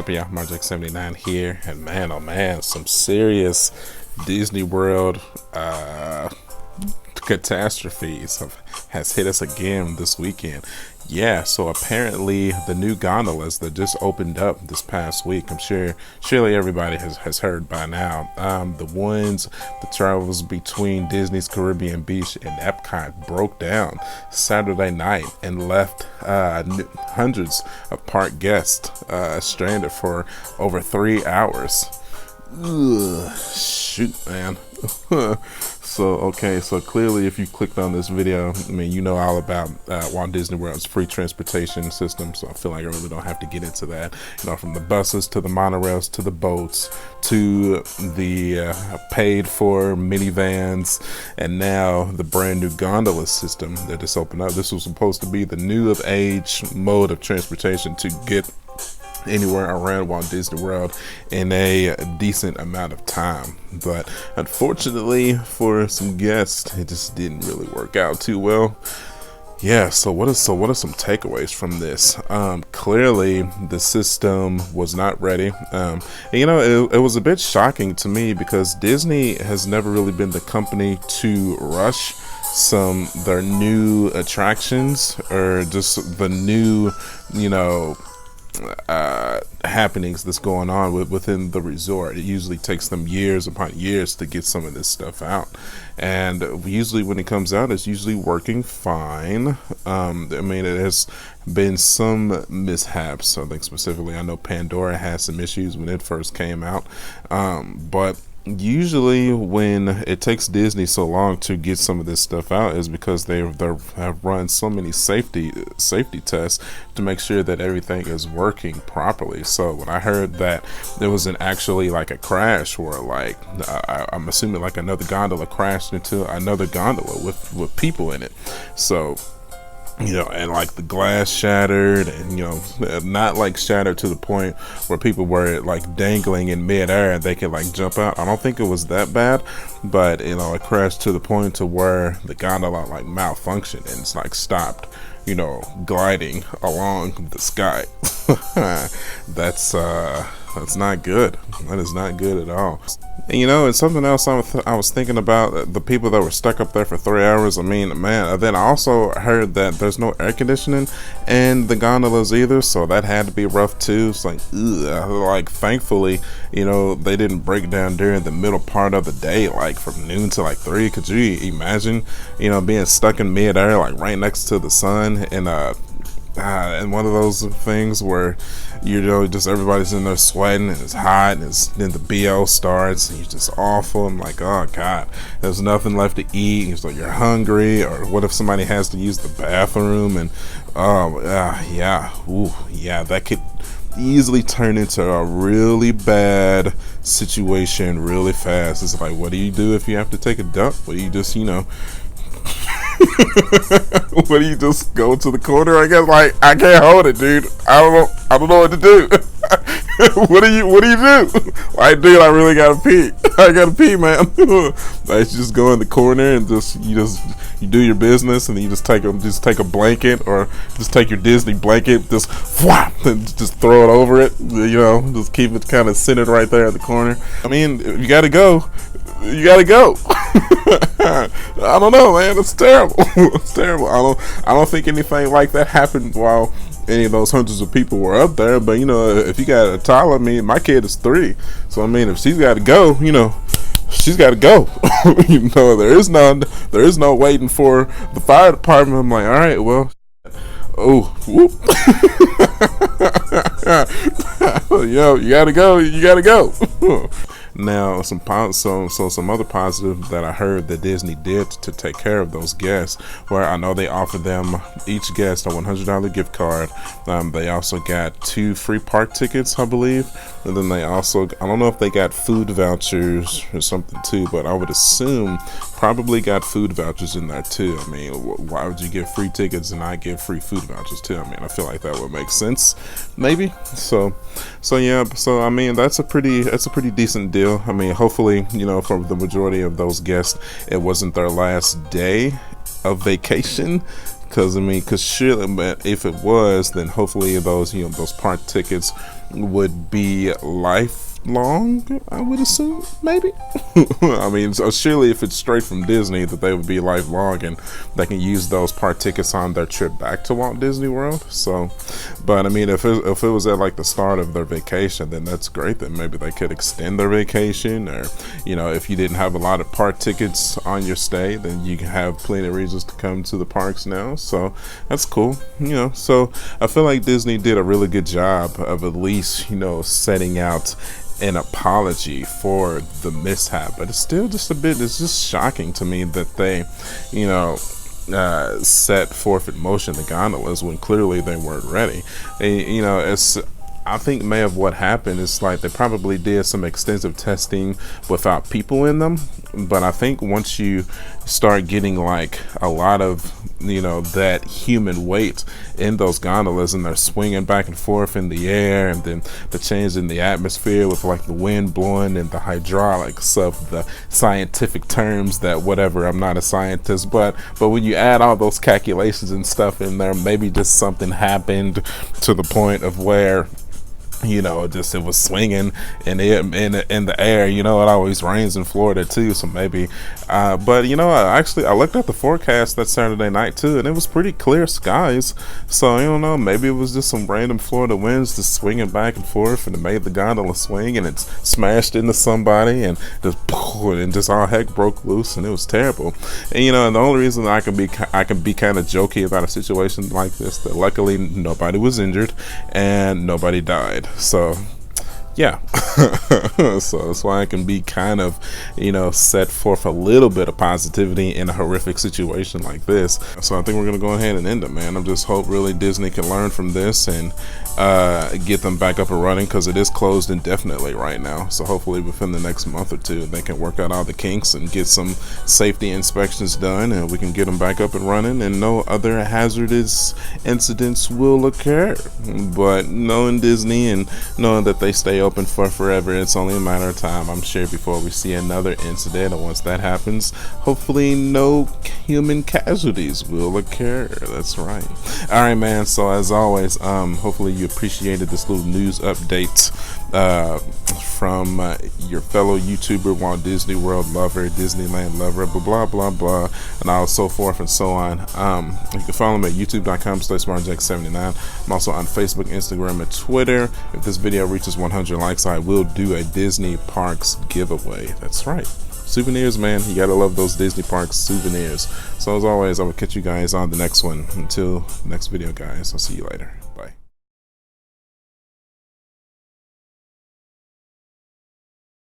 up, y'all? Marjack79 here, and man, oh man, some serious Disney World catastrophes has hit us again this weekend. Yeah, so apparently the new gondolas that just opened up this past week, surely everybody has heard by now. The ones that travels between Disney's Caribbean Beach and Epcot broke down Saturday night and left hundreds of park guests stranded for over 3 hours. Ugh, shoot, man. So clearly if you clicked on this video, I mean, you know all about Walt Disney World's free transportation system, so I feel like I really don't have to get into that. You know, from the buses to the monorails to the boats to the paid for minivans, and now the brand new gondola system that just opened up. This was supposed to be the new of age mode of transportation to get anywhere around Walt Disney World in a decent amount of time, but unfortunately for some guests, it just didn't really work out too well. Yeah, so what are some takeaways from this? Clearly the system was not ready. And you know, it was a bit shocking to me because Disney has never really been the company to rush their new attractions or just the new, you know, happenings that's going on within the resort. It usually takes them years upon years to get some of this stuff out, and usually when it comes out, it's usually working fine. I mean, it has been some mishaps. I think specifically, I know Pandora had some issues when it first came out, but usually when it takes Disney so long to get some of this stuff out is because they have run so many safety tests to make sure that everything is working properly. So when I heard that there was actually like a crash where like I'm assuming like another gondola crashed into another gondola with people in it, so you know, and like the glass shattered, and you know, not like shattered to the point where people were like dangling in midair and they could like jump out. I don't think it was that bad, but you know, it crashed to the point to where the gondola like malfunctioned and it's like stopped, you know, gliding along the sky. That's not good. That is not good at all. And you know, it's something else I was thinking about, the people that were stuck up there for 3 hours. I mean, man, then I also heard that there's no air conditioning in the gondolas either, so that had to be rough too. It's like, ugh. Like, thankfully, you know, they didn't break down during the middle part of the day, like from noon to like 3. Could you imagine, you know, being stuck in midair, like right next to the sun, and one of those things where, you know, just everybody's in there sweating and it's hot, and then the BO starts and you're just awful. I'm like, oh god, there's nothing left to eat. It's like you're hungry, or what if somebody has to use the bathroom, and that could easily turn into a really bad situation really fast. It's like, what do you do if you have to take a dump? What do you just, you know, what do you just go to the corner? I guess, like, I can't hold it, dude. I don't know what to do. what do you do? Like, dude, I really gotta pee. I gotta pee, man. Like, you just go in the corner and you do your business, and then you just take a blanket, or just take your Disney blanket, just whop, and just throw it over it. You know, just keep it kind of centered right there at the corner. I mean, if you gotta go, you gotta go. I don't know, man. It's terrible. It's terrible. I don't think anything like that happened while any of those hundreds of people were up there. But you know, if you got a toddler, I mean, my kid is 3, so I mean, if she's got to go, you know, she's got to go. You know, there is no waiting for the fire department. I'm like, all right, well, oh, whoop. Yo, you gotta go. You gotta go. Now, some other positive that I heard that Disney did to take care of those guests, where I know they offered them each guest a $100 gift card. They also got 2 free park tickets, I believe, and then they also, I don't know if they got food vouchers or something too, but I would assume probably got food vouchers in there too. I mean, why would you give free tickets and not give free food vouchers too? I mean, I feel like that would make sense, maybe. So yeah. So I mean, that's a pretty decent deal. I mean, hopefully, you know, for the majority of those guests, it wasn't their last day of vacation, Because I mean, because surely, but if it was, then hopefully those, those park tickets would be lifelong, I would assume, maybe. I mean, so surely if it's straight from Disney, that they would be lifelong, and they can use those park tickets on their trip back to Walt Disney World. So, but I mean, if it was at like the start of their vacation, then that's great. Then maybe they could extend their vacation, or if you didn't have a lot of park tickets on your stay, then you can have plenty of reasons to come to the parks now. So that's cool. So I feel like Disney did a really good job of at least setting out an apology for the mishap, but it's still just it's just shocking to me that they set forth in motion the gondolas when clearly they weren't ready. It's I think may have what happened is like they probably did some extensive testing without people in them, but I think once you start getting like a lot of that human weight in those gondolas, and they're swinging back and forth in the air, and then the change in the atmosphere with like the wind blowing and the hydraulics of the scientific terms that whatever, I'm not a scientist, but when you add all those calculations and stuff in there, maybe just something happened to the point of where just it was swinging in the air. It always rains in Florida too, so maybe but I looked at the forecast that Saturday night too, and it was pretty clear skies. So I don't know, maybe it was just some random Florida winds just swinging back and forth, and it made the gondola swing, and it smashed into somebody, and just all heck broke loose, and it was terrible. And the only reason I can be kind of jokey about a situation like this, that luckily nobody was injured and nobody died. So yeah. So that's why I can be kind of set forth a little bit of positivity in a horrific situation like this. So I think we're gonna go ahead and end it, man. I just hope really Disney can learn from this and get them back up and running, because it is closed indefinitely right now. So hopefully within the next month or two they can work out all the kinks and get some safety inspections done, and we can get them back up and running, and no other hazardous incidents will occur. But knowing Disney and knowing that they stay open for forever, it's only a matter of time, I'm sure, before we see another incident. And once that happens, hopefully no human casualties will occur. That's right. All right, man. So as always, hopefully you appreciated this little news update from your fellow YouTuber, Walt Disney World lover, Disneyland lover, blah blah blah, and all so forth and so on. You can follow me at youtube.com/SmartJack79. I'm also on Facebook, Instagram, and Twitter. If this video reaches 100 likes, I will do a Disney Parks giveaway. That's right. Souvenirs, man. You gotta love those Disney Parks souvenirs. So as always, I will catch you guys on the next one. Until next video, guys, I'll see you later. Bye.